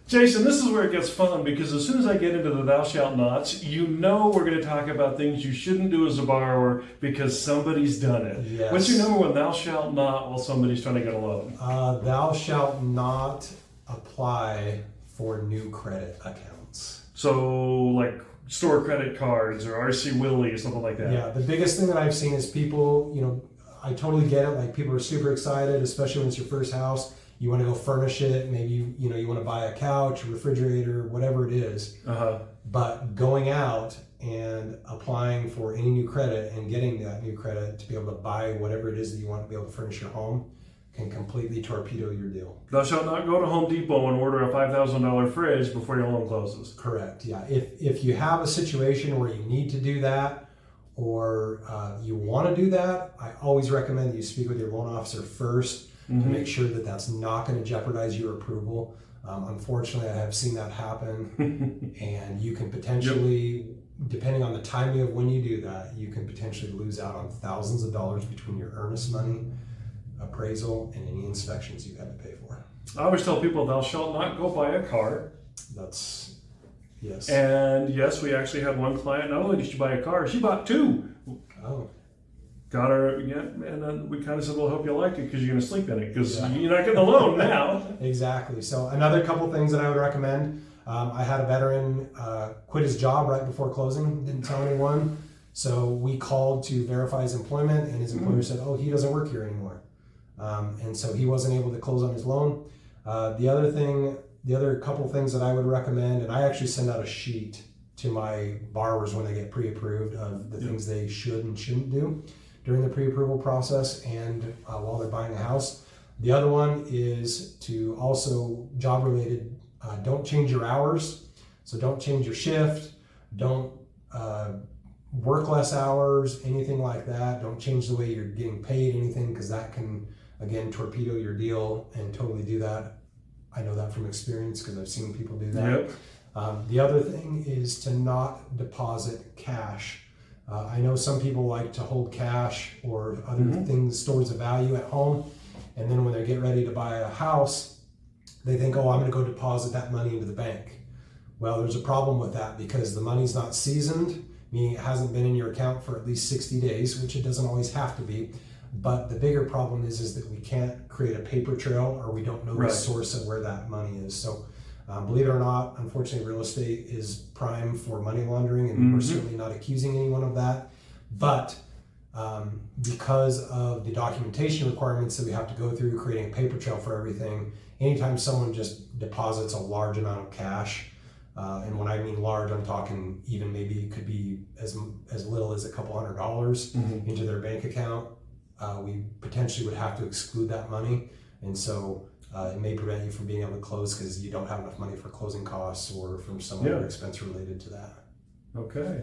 Jason, this is where it gets fun because as soon as I get into the thou shalt nots, you know we're going to talk about things you shouldn't do as a borrower because somebody's done it. Yes. What's your number one thou shalt not while somebody's trying to get a loan? Thou shalt not apply for new credit accounts. So, like store credit cards or RC Willie or something like that. Yeah, the biggest thing that I've seen is people, I totally get it. Like people are super excited, especially when it's your first house. You want to go furnish it. Maybe, you want to buy a couch, refrigerator, whatever it is. Uh-huh. But going out and applying for any new credit and getting that new credit to be able to buy whatever it is that you want to be able to furnish your home can completely torpedo your deal. Thou shalt not go to Home Depot and order a $5,000 fridge before your loan closes. Correct. Yeah. If you have a situation where you need to do that or you want to do that, I always recommend that you speak with your loan officer first to make sure that that's not going to jeopardize your approval. Unfortunately, I have seen that happen, and you can potentially, depending on the timing of when you do that, you can potentially lose out on thousands of dollars between your earnest money, appraisal, and any inspections you had to pay for. I always tell people thou shalt not go buy a car. That's, yes. And yes, we actually had one client, not only did she buy a car, she bought two. Oh. Got her, yeah, and then we kind of said, well, I hope you like it because you're going to sleep in it because you're not getting a loan now. Exactly. So another couple things that I would recommend. I had a veteran quit his job right before closing, didn't tell anyone. So we called to verify his employment, and his employer said, oh, he doesn't work here anymore. And so he wasn't able to close on his loan. The other couple things that I would recommend, and I actually send out a sheet to my borrowers when they get pre-approved of the things they should and shouldn't do during the pre-approval process and while they're buying a house. The other one is to also job-related, don't change your hours. So don't change your shift, don't work less hours, anything like that. Don't change the way you're getting paid, anything, because that can, again, torpedo your deal and totally do that. I know that from experience because I've seen people do that. Yep. The other thing is to not deposit cash. I know some people like to hold cash or other things, stores of value at home. And then when they get ready to buy a house, they think, oh, I'm going to go deposit that money into the bank. Well, there's a problem with that because the money's not seasoned, meaning it hasn't been in your account for at least 60 days, which it doesn't always have to be. But the bigger problem is that we can't create a paper trail or we don't know the source of where that money is. So believe it or not, unfortunately, real estate is prime for money laundering, and we're certainly not accusing anyone of that. But because of the documentation requirements that we have to go through, creating a paper trail for everything, anytime someone just deposits a large amount of cash, and when I mean large, I'm talking even maybe it could be as little as a couple $100 into their bank account, we potentially would have to exclude that money. And so it may prevent you from being able to close because you don't have enough money for closing costs or from some other expense related to that. Okay.